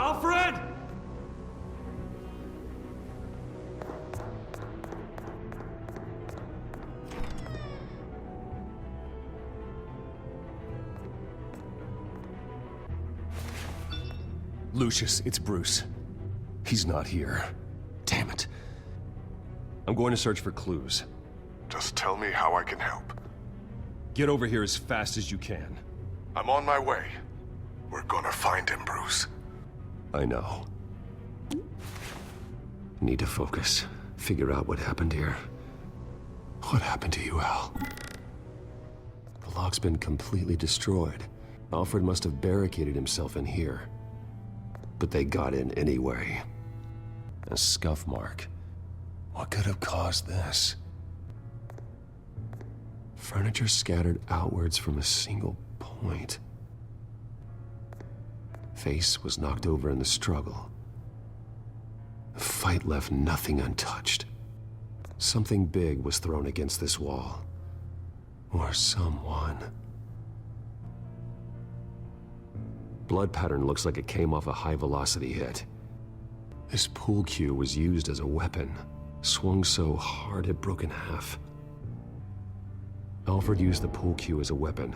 Alfred! Lucius, it's Bruce. He's not here. Damn it. I'm going to search for clues. Just tell me how I can help. Get over here as fast as you can. I'm on my way. We're gonna find him, Bruce. I know. Need to focus. Figure out what happened here. What happened to you, Al? The lock's been completely destroyed. Alfred must have barricaded himself in here. But they got in anyway. A scuff mark. What could have caused this? Furniture scattered outwards from a single point. Face was knocked over in the struggle. The fight left nothing untouched. Something big was thrown against this wall. Or someone. Blood pattern looks like it came off a high-velocity hit. This pool cue was used as a weapon, swung so hard it broke in half. Alfred used the pool cue as a weapon,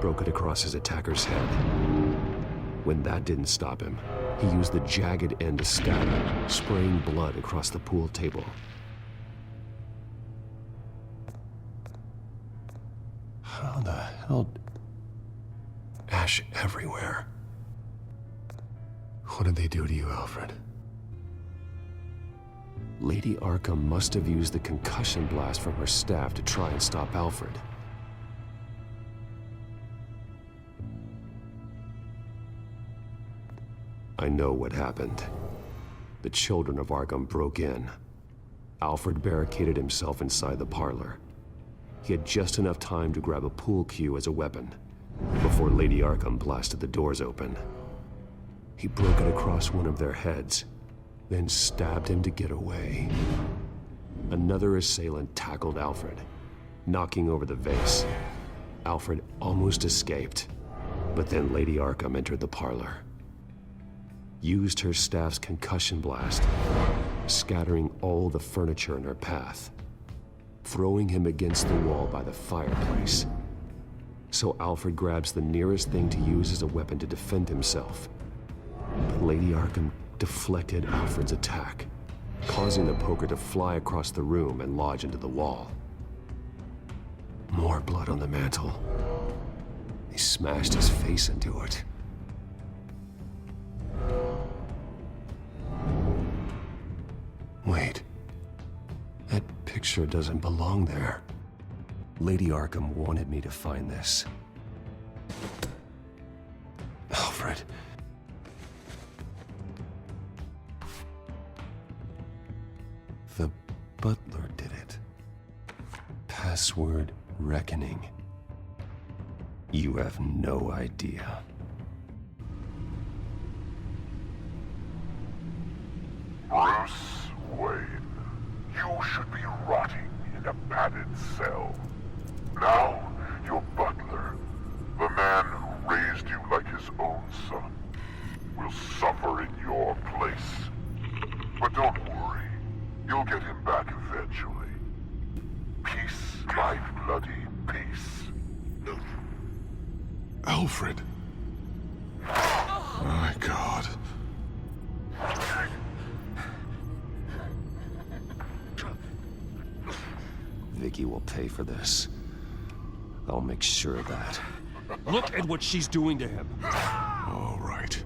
broke it across his attacker's head. When that didn't stop him, he used the jagged end to stab him, spraying blood across the pool table. How the hell... Ash everywhere. What did they do to you, Alfred? Lady Arkham must have used the concussion blast from her staff to try and stop Alfred. I know what happened. The children of Arkham broke in. Alfred barricaded himself inside the parlor. He had just enough time to grab a pool cue as a weapon before Lady Arkham blasted the doors open. He broke it across one of their heads, then stabbed him to get away. Another assailant tackled Alfred, knocking over the vase. Alfred almost escaped, but then Lady Arkham entered the parlor. Used her staff's concussion blast, scattering all the furniture in her path, throwing him against the wall by the fireplace. So Alfred grabs the nearest thing to use as a weapon to defend himself. But Lady Arkham deflected Alfred's attack, causing the poker to fly across the room and lodge into the wall. More blood on the mantle. He smashed his face into it. Wait. That picture doesn't belong there. Lady Arkham wanted me to find this. Alfred. The butler did it. Password reckoning. You have no idea. Bruce Wayne, you should be rotting in a padded cell. Now, your butler, the man who raised you like his own son, will suffer in your place. But don't worry, you'll get him back eventually. Peace, my bloody peace. Alfred. My God. Vicky will pay for this. I'll make sure of that. Look at what she's doing to him. All right.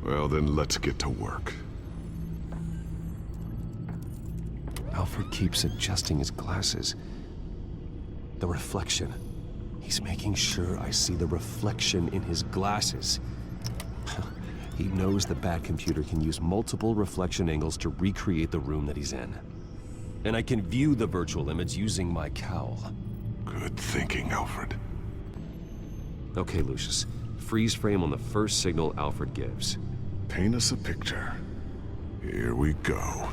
Well, then let's get to work. Alfred keeps adjusting his glasses. The reflection. He's making sure I see the reflection in his glasses. He knows the Batcomputer can use multiple reflection angles to recreate the room that he's in. And I can view the virtual image using my cowl. Good thinking, Alfred. Okay, Lucius. Freeze frame on the first signal Alfred gives. Paint us a picture. Here we go.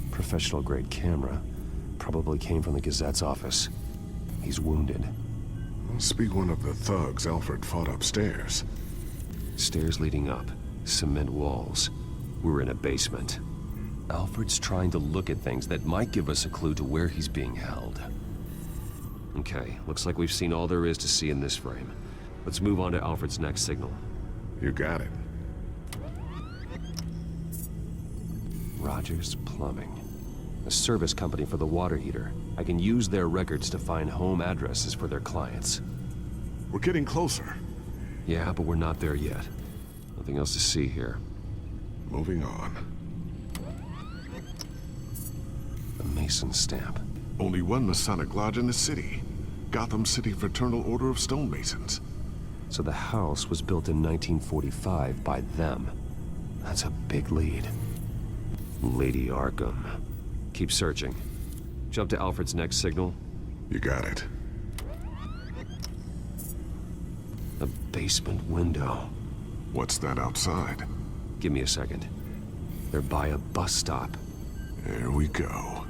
Professional-grade camera. Probably came from the Gazette's office. He's wounded. Must be one of the thugs Alfred fought upstairs. Stairs leading up, cement walls. We're in a basement. Alfred's trying to look at things that might give us a clue to where he's being held. Okay, looks like we've seen all there is to see in this frame. Let's move on to Alfred's next signal. You got it. Rogers Plumbing. A service company for the water heater. I can use their records to find home addresses for their clients. We're getting closer. Yeah, but we're not there yet. Nothing else to see here. Moving on. A Mason stamp. Only one Masonic lodge in the city. Gotham City Fraternal Order of Stonemasons. So the house was built in 1945 by them. That's a big lead. Lady Arkham. Keep searching. Jump to Alfred's next signal. You got it. A basement window. What's that outside? Give me a second. They're by a bus stop. There we go.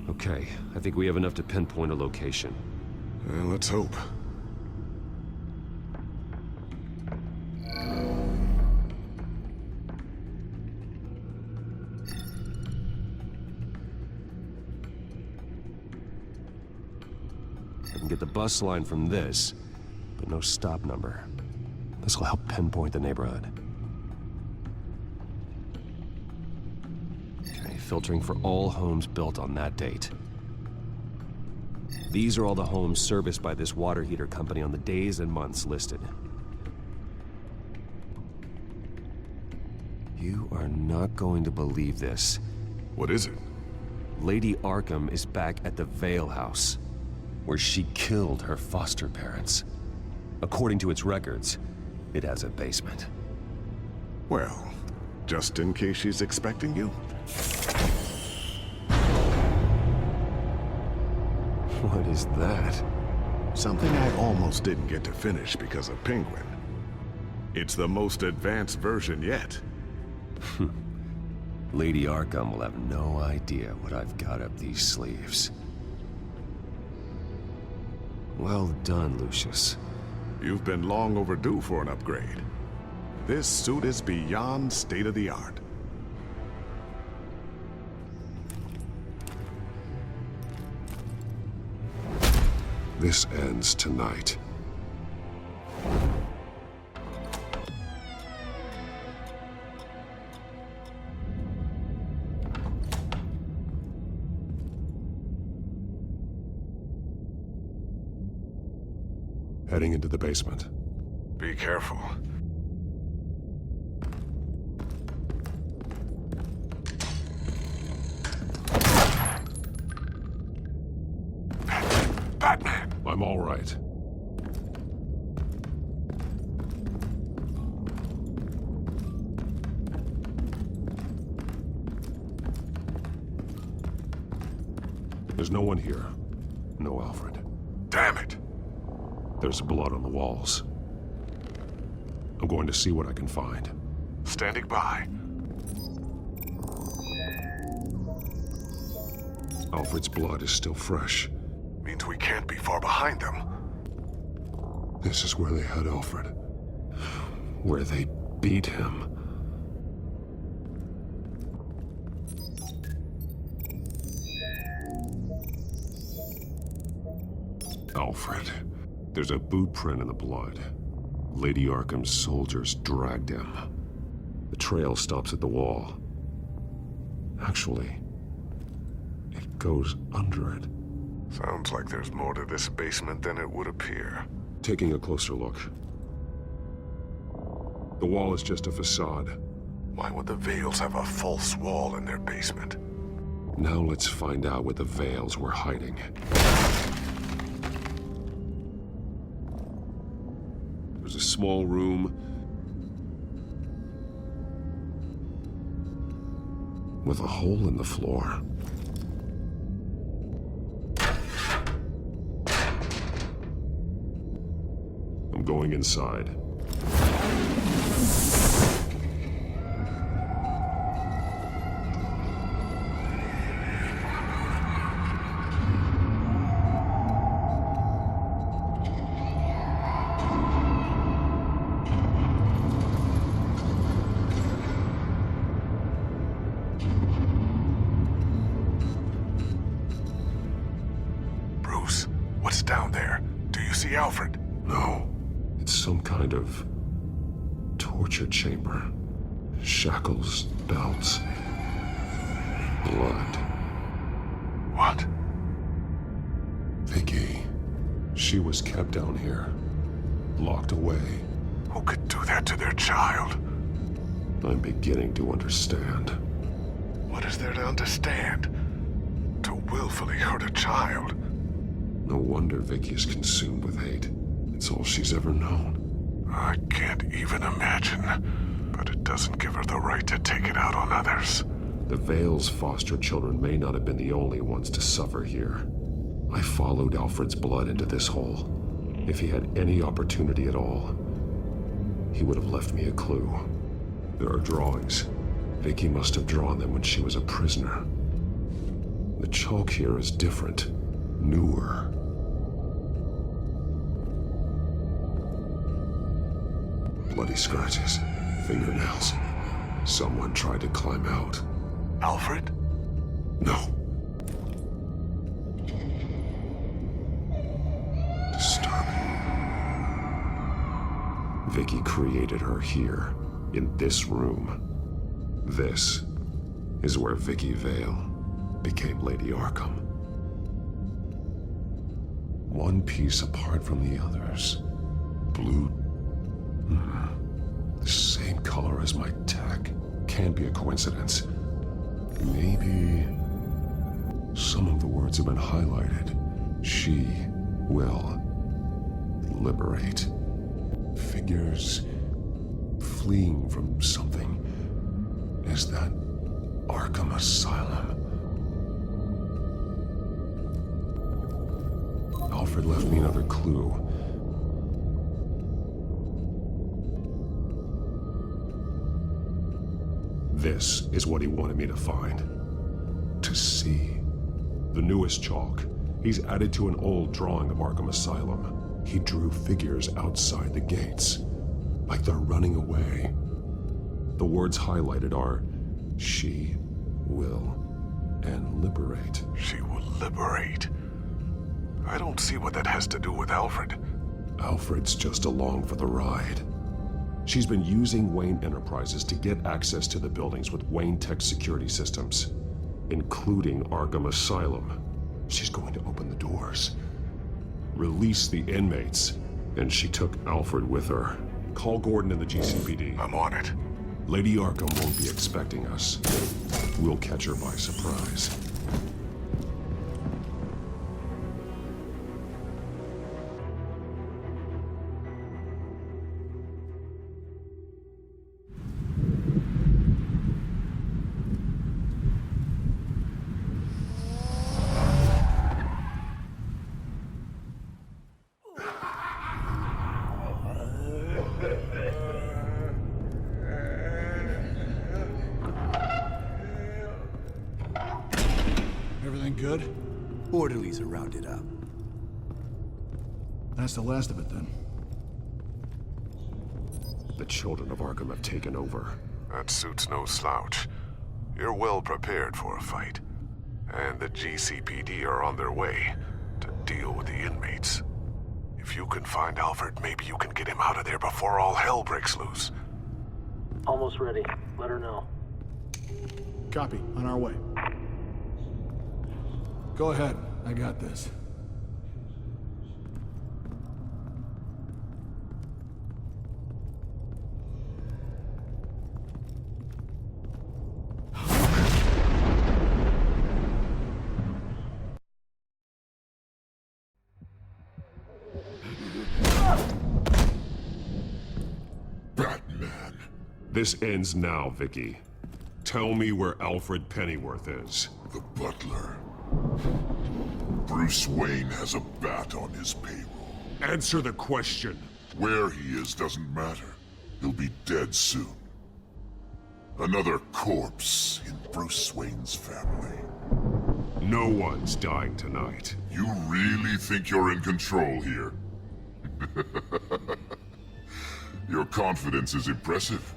Okay, I think we have enough to pinpoint a location. Well, let's hope. I can get the bus line from this, but no stop number. This will help pinpoint the neighborhood. Okay, filtering for all homes built on that date. These are all the homes serviced by this water heater company on the days and months listed. You are not going to believe this. What is it? Lady Arkham is back at the Vale House, where she killed her foster parents. According to its records, it has a basement. Well, just in case she's expecting you? What is that? Something I almost didn't get to finish because of Penguin. It's the most advanced version yet. Lady Arkham will have no idea what I've got up these sleeves. Well done, Lucius. You've been long overdue for an upgrade. This suit is beyond state-of-the-art. This ends tonight. Heading into the basement. Be careful. Batman! I'm all right. There's no one here. No Alfred. Damn it! There's blood on the walls. I'm going to see what I can find. Standing by. Alfred's blood is still fresh. Means we can't be far behind them. This is where they had Alfred. Where they beat him. Alfred. There's a boot print in the blood. Lady Arkham's soldiers dragged him. The trail stops at the wall. Actually, it goes under it. Sounds like there's more to this basement than it would appear. Taking a closer look. The wall is just a facade. Why would the Vales have a false wall in their basement? Now let's find out what the Vales were hiding. There's a small room with a hole in the floor. I'm going inside. What's down there? Do you see Alfred? No. It's some kind of torture chamber. Shackles, belts, blood. What? Vicky. She was kept down here. Locked away. Who could do that to their child? I'm beginning to understand. What is there to understand? To willfully hurt a child? No wonder Vicky is consumed with hate. It's all she's ever known. I can't even imagine. But it doesn't give her the right to take it out on others. The Vale's foster children may not have been the only ones to suffer here. I followed Alfred's blood into this hole. If he had any opportunity at all, he would have left me a clue. There are drawings. Vicky must have drawn them when she was a prisoner. The chalk here is different, newer. Bloody scratches, fingernails. Someone tried to climb out. Alfred? No. Disturbing. Vicky created her here, in this room. This is where Vicky Vale became Lady Arkham. One piece apart from the others. Blue. The same color as my tech. Can't be a coincidence. Maybe some of the words have been highlighted. She will liberate. Figures fleeing from something. Is that Arkham Asylum? Alfred left me another clue. This is what he wanted me to find. To see. The newest chalk. He's added to an old drawing of Arkham Asylum. He drew figures outside the gates. Like they're running away. The words highlighted are, she will and liberate. She will liberate. I don't see what that has to do with Alfred. Alfred's just along for the ride. She's been using Wayne Enterprises to get access to the buildings with Wayne Tech security systems, including Arkham Asylum. She's going to open the doors, release the inmates, and she took Alfred with her. Call Gordon and the GCPD. I'm on it. Lady Arkham won't be expecting us. We'll catch her by surprise. Everything good? Orderlies are rounded up. That's the last of it then. The children of Arkham have taken over. That suit's no slouch. You're well prepared for a fight. And the GCPD are on their way to deal with the inmates. If you can find Alfred, maybe you can get him out of there before all hell breaks loose. Almost ready. Let her know. Copy. On our way. Go ahead. I got this. Batman. This ends now, Vicky. Tell me where Alfred Pennyworth is. The butler. Bruce Wayne has a bat on his payroll. Answer the question. Where he is doesn't matter. He'll be dead soon. Another corpse in Bruce Wayne's family. No one's dying tonight. You really think you're in control here? Your confidence is impressive,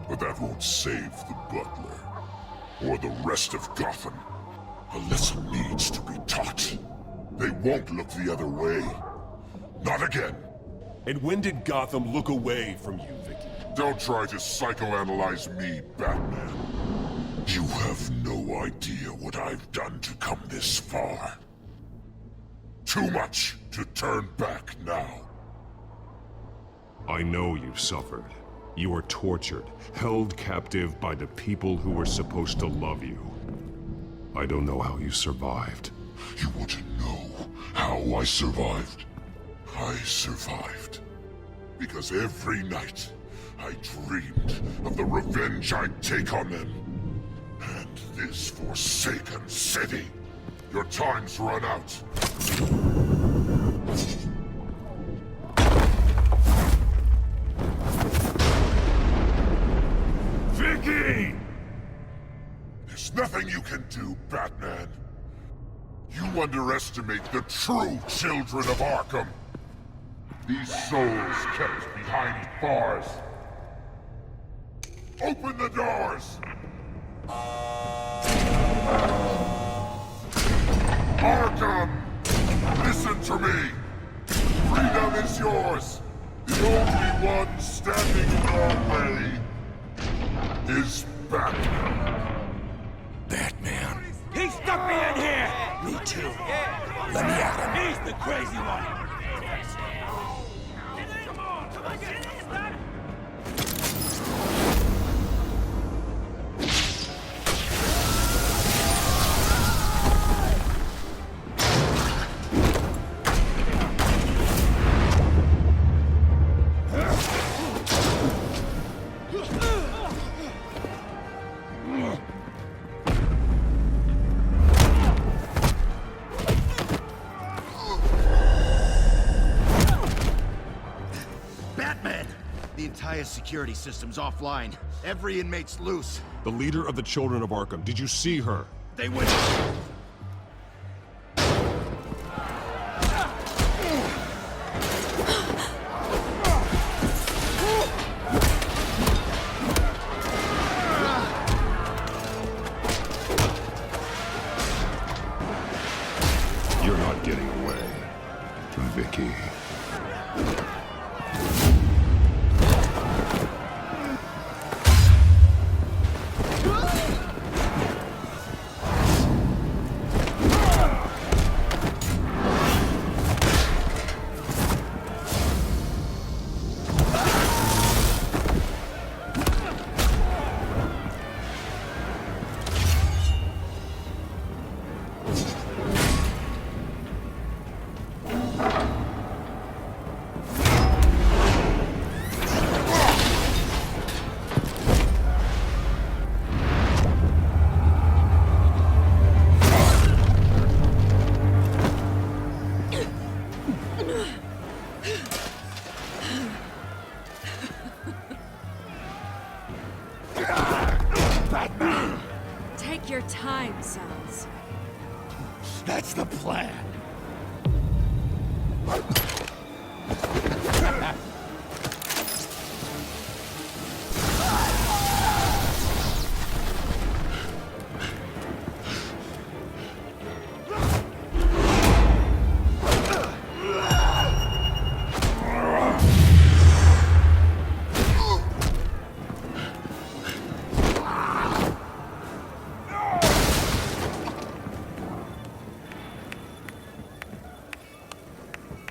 but that won't save the butler. Or the rest of Gotham. A lesson needs to be taught. They won't look the other way. Not again. And when did Gotham look away from you, Vicky? Don't try to psychoanalyze me, Batman. You have no idea what I've done to come this far. Too much to turn back now. I know you've suffered. You were tortured, held captive by the people who were supposed to love you. I don't know how you survived. You want to know how I survived? I survived because every night I dreamed of the revenge I'd take on them. And this forsaken city. Your time's run out. Vicky! There's nothing you can do, Batman. You underestimate the true children of Arkham. These souls kept behind bars. Open the doors! Arkham! Listen to me! Freedom is yours! The only one standing in your way is Batman. Batman. He stuck me in here! Me too. Let me at him. He's the crazy one! The entire security system's offline. Every inmate's loose. The leader of the Children of Arkham, did you see her? They went... You're not getting away, Vicky. Take your time, Sons. That's the plan.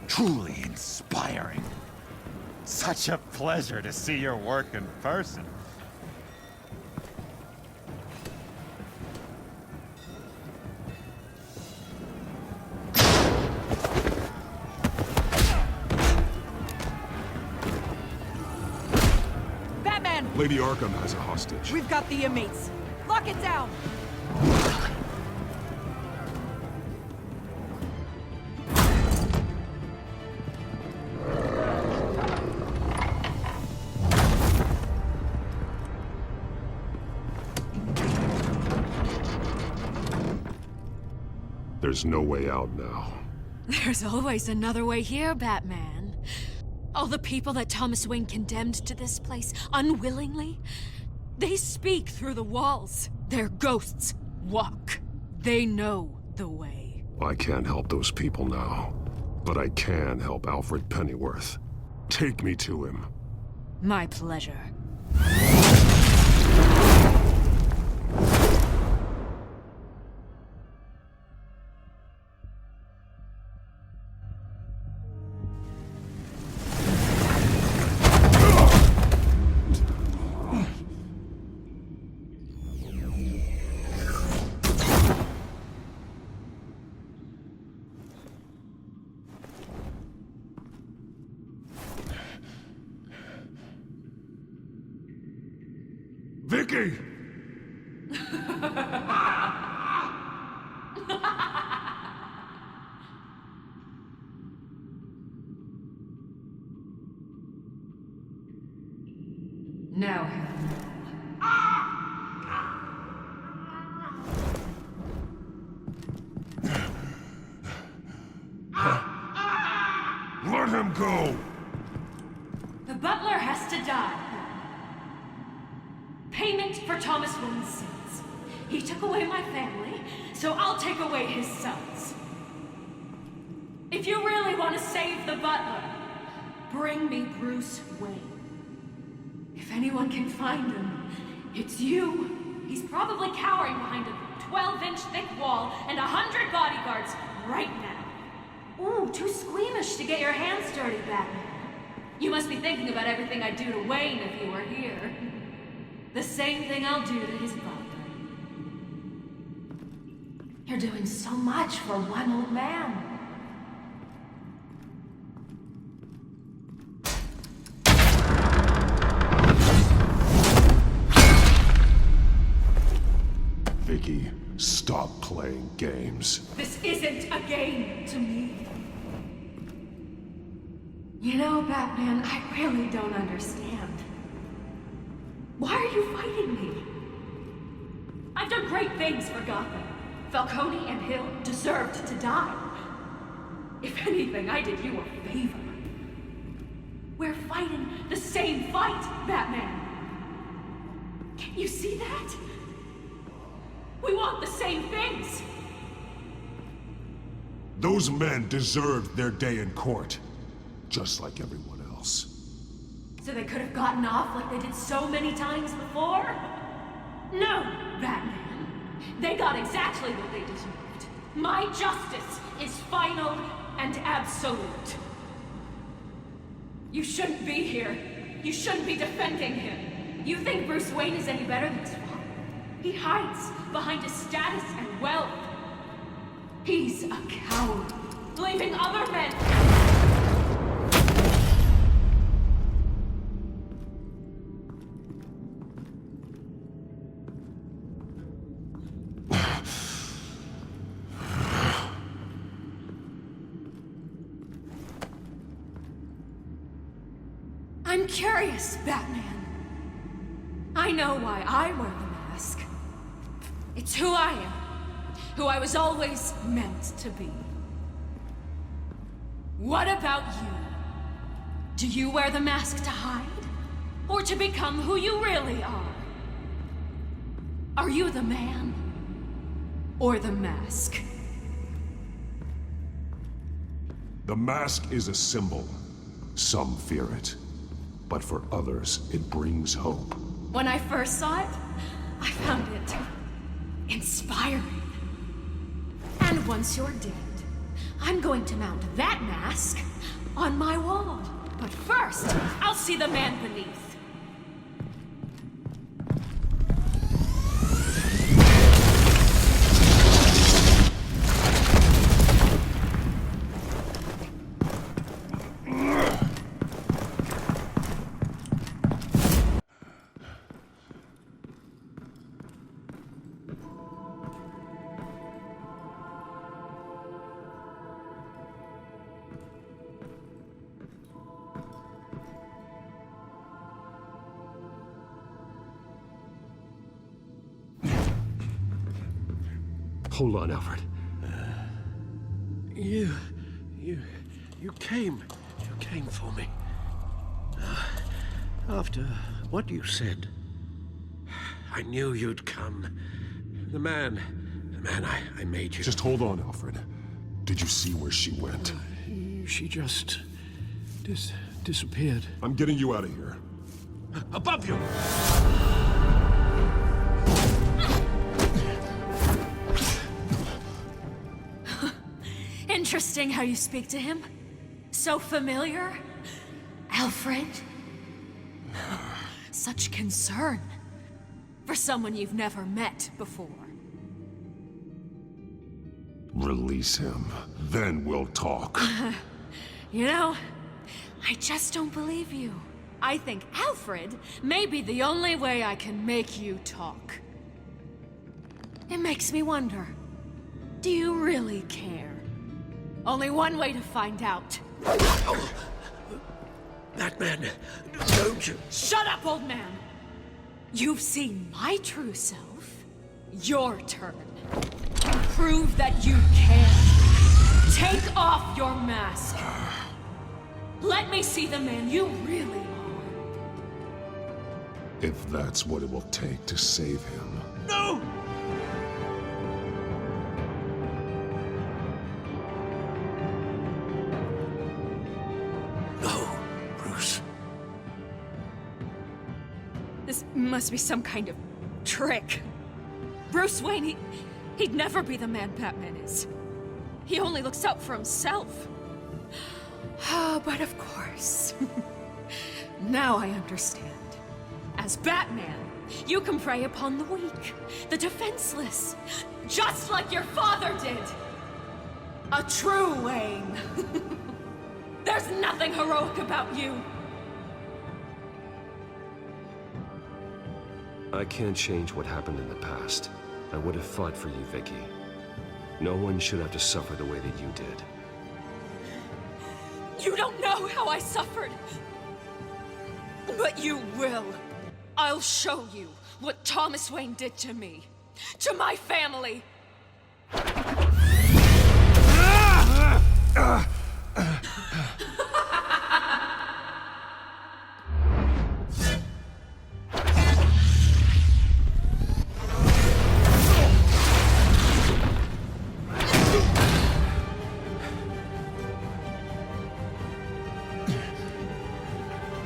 Truly inspiring. Such a pleasure to see your work in person. Batman! Lady Arkham has a hostage. We've got the inmates. Lock it down! There's no way out now. There's always another way here, Batman. All the people that Thomas Wayne condemned to this place unwillingly, they speak through the walls. Their ghosts walk. They know the way. I can't help those people now, but I can help Alfred Pennyworth. Take me to him. My pleasure. Vicky! Now, Let him go! the butler has to die. Payment for Thomas Wayne's sins. He took away my family, so I'll take away his sons. If you really want to save the butler, bring me Bruce Wayne. If anyone can find him, it's you. He's probably cowering behind a 12-inch thick wall and 100 bodyguards right now. Ooh, too squeamish to get your hands dirty, Batman. You must be thinking about everything I'd do to Wayne if he were here. The same thing I'll do to his butler. You're doing so much for one old man. Vicky, stop playing games. This isn't a game to me. You know, Batman, I really don't understand. Why are you fighting me? I've done great things for Gotham. Falcone and Hill deserved to die. If anything, I did you a favor. We're fighting the same fight, Batman. Can't you see that? We want the same things. Those men deserved their day in court, just like everyone else. So they could have gotten off like they did so many times before? No, Batman. They got exactly what they deserved. My justice is final and absolute. You shouldn't be here. You shouldn't be defending him. You think Bruce Wayne is any better than his father? He hides behind his status and wealth. He's a coward, leaving other men... I'm curious, Batman. I know why I wear the mask. It's who I am. Who I was always meant to be. What about you? Do you wear the mask to hide? Or to become who you really are? Are you the man? Or the mask? The mask is a symbol. Some fear it. But for others, it brings hope. When I first saw it, I found it inspiring. And once you're dead, I'm going to mount that mask on my wall. But first, I'll see the man beneath. Hold on, Alfred. You came for me. After what you said, I knew you'd come. The man I made you. Just hold on, Alfred. Did you see where she went? She just... disappeared. I'm getting you out of here. Above you! Interesting how you speak to him. So familiar. Alfred. Such concern. For someone you've never met before. Release him. Then we'll talk. You know, I just don't believe you. I think Alfred may be the only way I can make you talk. It makes me wonder, do you really care? Only one way to find out. Batman, don't you... Shut up, old man! You've seen my true self. Your turn. Prove that you can. Take off your mask. Let me see the man you really are. If that's what it will take to save him. No! No, Bruce. This must be some kind of trick. Bruce Wayne, he'd never be the man Batman is. He only looks out for himself. But of course. Now I understand. As Batman, you can prey upon the weak, the defenseless, just like your father did. A true Wayne. There's nothing heroic about you. I can't change what happened in the past. I would have fought for you, Vicky. No one should have to suffer the way that you did. You don't know how I suffered. But you will. I'll show you what Thomas Wayne did to me. To my family.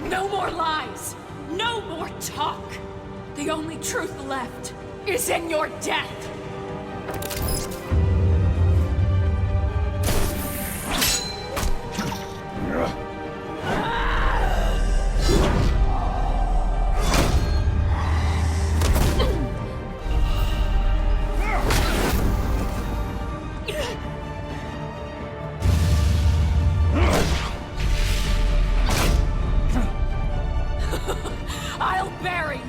No more lies! No more talk! The only truth left is in your death! I'll bury you!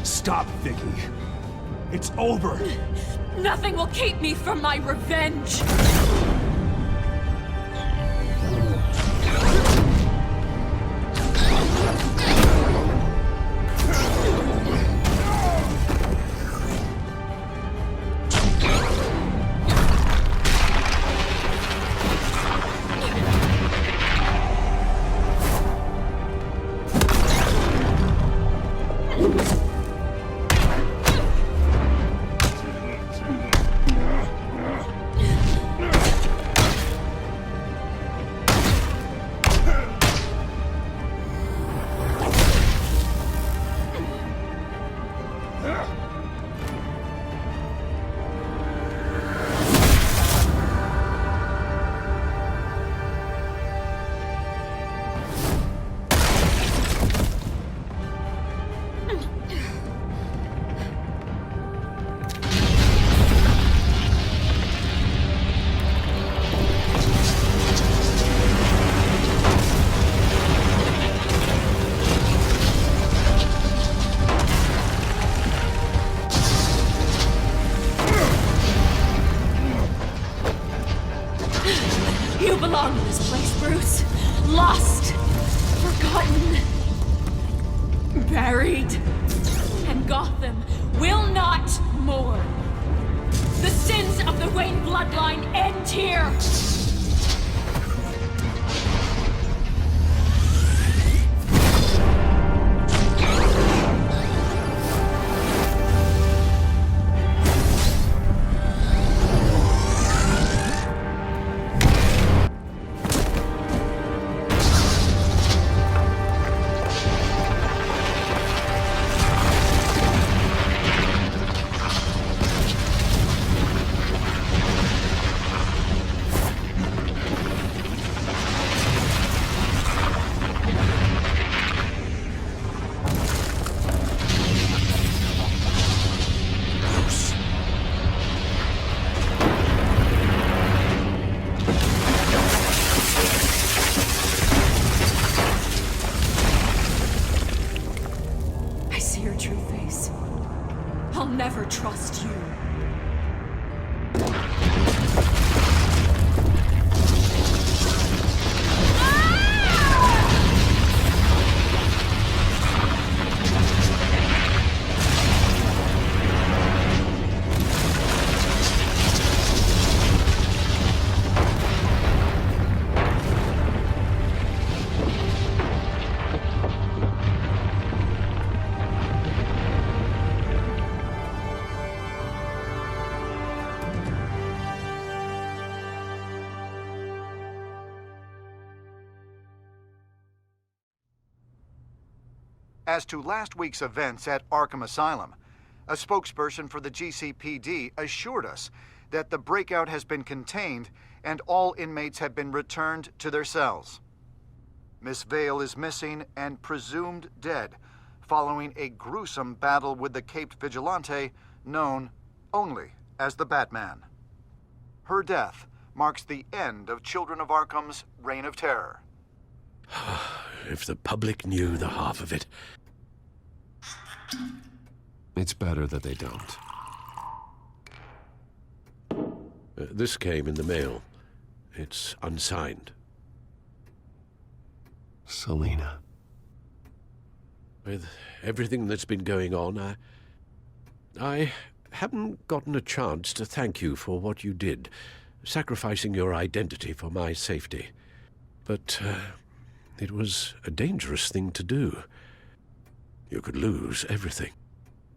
Stop, Vicky. It's over. Nothing will keep me from my revenge! belong in this place, Bruce. Lost, forgotten, buried. And Gotham will not mourn. The sins of the Wayne bloodline end here. Never trust you. As to last week's events at Arkham Asylum, a spokesperson for the GCPD assured us that the breakout has been contained and all inmates have been returned to their cells. Miss Vale is missing and presumed dead following a gruesome battle with the caped vigilante known only as the Batman. Her death marks the end of Children of Arkham's reign of terror. If the public knew the half of it. It's better that they don't. This came in the mail. It's unsigned. Selina. With everything that's been going on, I haven't gotten a chance to thank you for what you did, sacrificing your identity for my safety. But it was a dangerous thing to do. You could lose everything.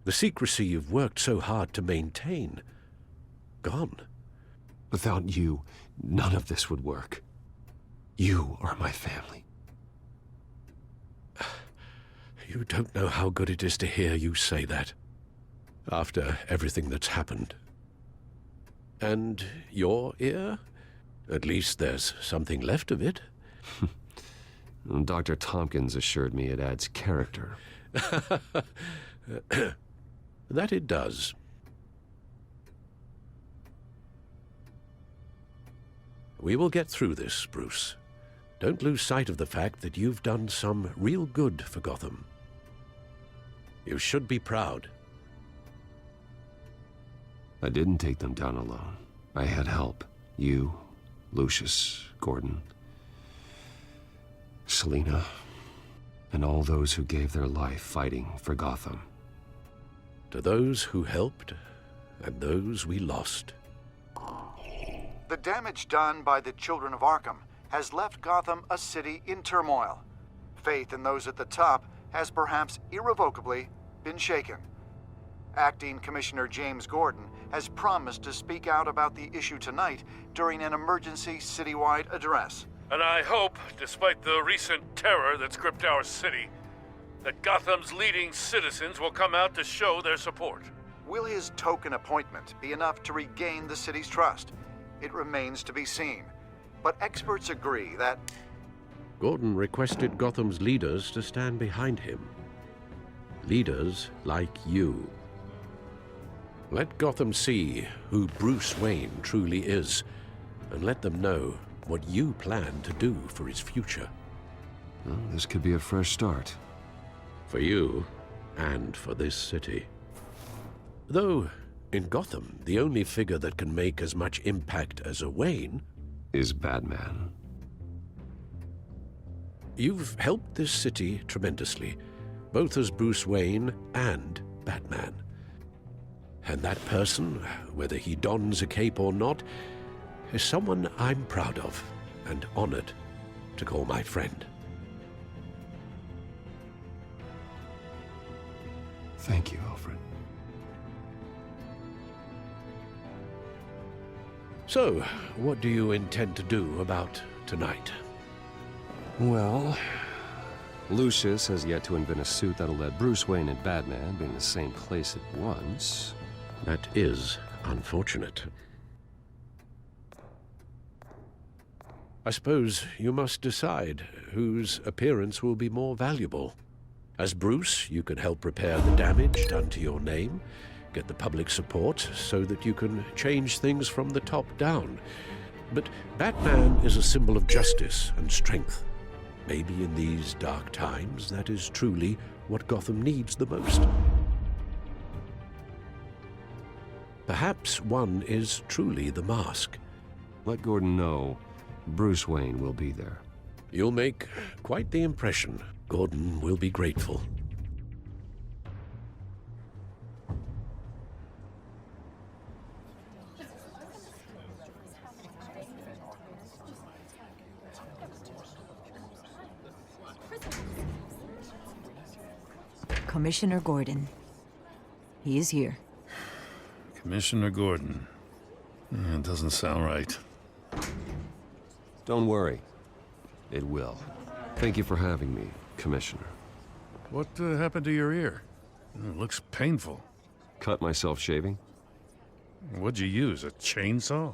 The secrecy you've worked so hard to maintain. Gone. Without you, none of this would work. You are my family. You don't know how good it is to hear you say that. After everything that's happened. And your ear? At least there's something left of it. Dr. Tompkins assured me it adds character. That it does. We will get through this, Bruce. Don't lose sight of the fact that you've done some real good for Gotham. You should be proud. I didn't take them down alone. I had help. You, Lucius, Gordon, Selina, and all those who gave their life fighting for Gotham. To those who helped, and those we lost. The damage done by the Children of Arkham has left Gotham a city in turmoil. Faith in those at the top has perhaps irrevocably been shaken. Acting Commissioner James Gordon has promised to speak out about the issue tonight during an emergency citywide address. And I hope, despite the recent terror that's gripped our city, that Gotham's leading citizens will come out to show their support. Will his token appointment be enough to regain the city's trust? It remains to be seen. But experts agree that Gordon requested Gotham's leaders to stand behind him. Leaders like you. Let Gotham see who Bruce Wayne truly is, and let them know what you plan to do for his future. Well, this could be a fresh start. For you, and for this city. Though, in Gotham, the only figure that can make as much impact as a Wayne is Batman. You've helped this city tremendously, both as Bruce Wayne and Batman. And that person, whether he dons a cape or not, is someone I'm proud of and honored to call my friend. Thank you, Alfred. So, what do you intend to do about tonight? Well, Lucius has yet to invent a suit that'll let Bruce Wayne and Batman be in the same place at once. That is unfortunate. I suppose you must decide whose appearance will be more valuable. As Bruce, you can help repair the damage done to your name, get the public support so that you can change things from the top down. But Batman is a symbol of justice and strength. Maybe in these dark times, that is truly what Gotham needs the most. Perhaps one is truly the mask. Let Gordon know Bruce Wayne will be there. You'll make quite the impression. Gordon will be grateful. Commissioner Gordon. He is here. Commissioner Gordon. It doesn't sound right. Don't worry. It will. Thank you for having me, Commissioner. What happened to your ear? It looks painful. Cut myself shaving? What'd you use, a chainsaw?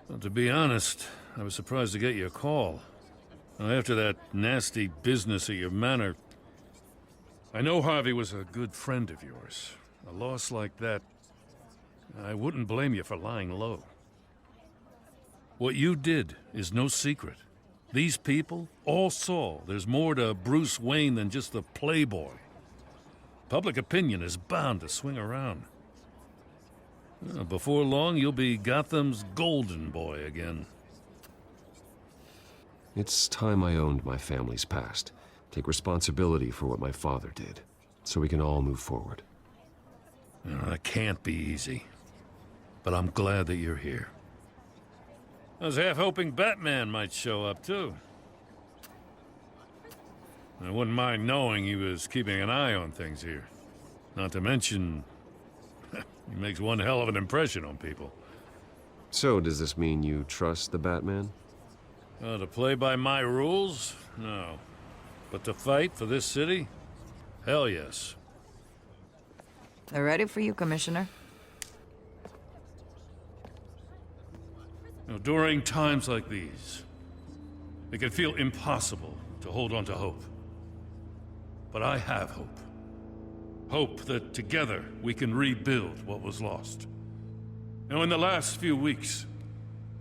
Well, to be honest, I was surprised to get your call. After that nasty business at your manor, I know Harvey was a good friend of yours. A loss like that, I wouldn't blame you for lying low. What you did is no secret. These people all saw there's more to Bruce Wayne than just the playboy. Public opinion is bound to swing around. Before long, you'll be Gotham's golden boy again. It's time I owned my family's past. Take responsibility for what my father did, so we can all move forward. That can't be easy. But I'm glad that you're here. I was half hoping Batman might show up, too. I wouldn't mind knowing he was keeping an eye on things here. Not to mention, he makes one hell of an impression on people. So, does this mean you trust the Batman? To play by my rules? No. But to fight for this city? Hell yes. They're ready for you, Commissioner. During times like these, it can feel impossible to hold on to hope. But I have hope. Hope that together we can rebuild what was lost. In the last few weeks,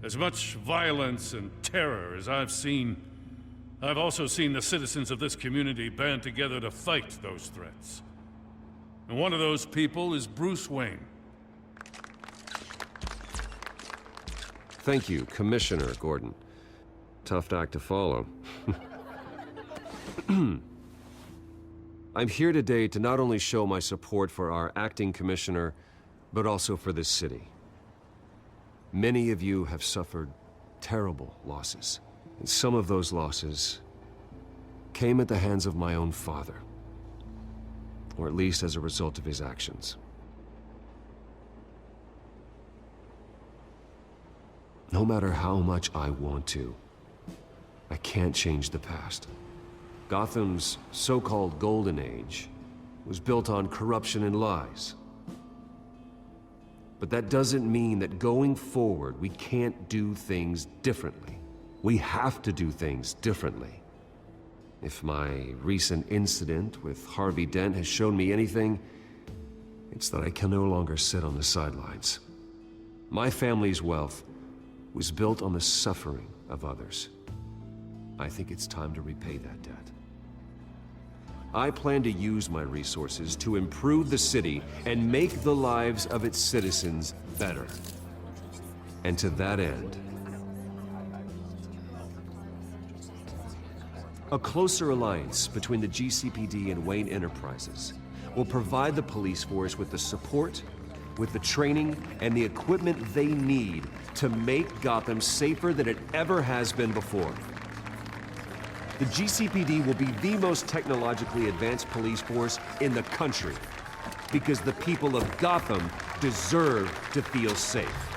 as much violence and terror as I've seen, I've also seen the citizens of this community band together to fight those threats. And one of those people is Bruce Wayne. Thank you, Commissioner Gordon. Tough act to follow. I'm here today to not only show my support for our acting commissioner, but also for this city. Many of you have suffered terrible losses, and some of those losses came at the hands of my own father, or at least as a result of his actions. No matter how much I want to, I can't change the past. Gotham's so-called Golden Age was built on corruption and lies. But that doesn't mean that going forward, we can't do things differently. We have to do things differently. If my recent incident with Harvey Dent has shown me anything, it's that I can no longer sit on the sidelines. My family's wealth was built on the suffering of others. I think it's time to repay that debt. I plan to use my resources to improve the city and make the lives of its citizens better. And to that end, A closer alliance between the GCPD and Wayne Enterprises will provide the police force with the support, with the training, and the equipment they need to make Gotham safer than it ever has been before. The GCPD will be the most technologically advanced police force in the country, because the people of Gotham deserve to feel safe.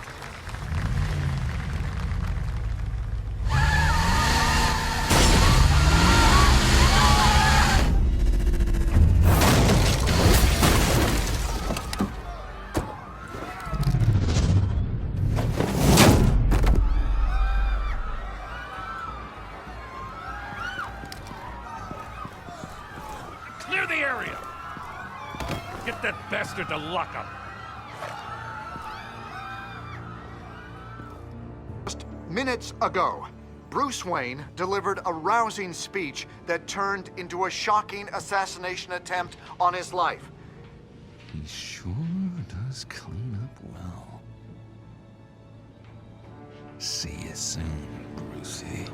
Clear the area! Get that bastard to lock up! Just minutes ago, Bruce Wayne delivered a rousing speech that turned into a shocking assassination attempt on his life. He sure does clean up well. See you soon, Brucey.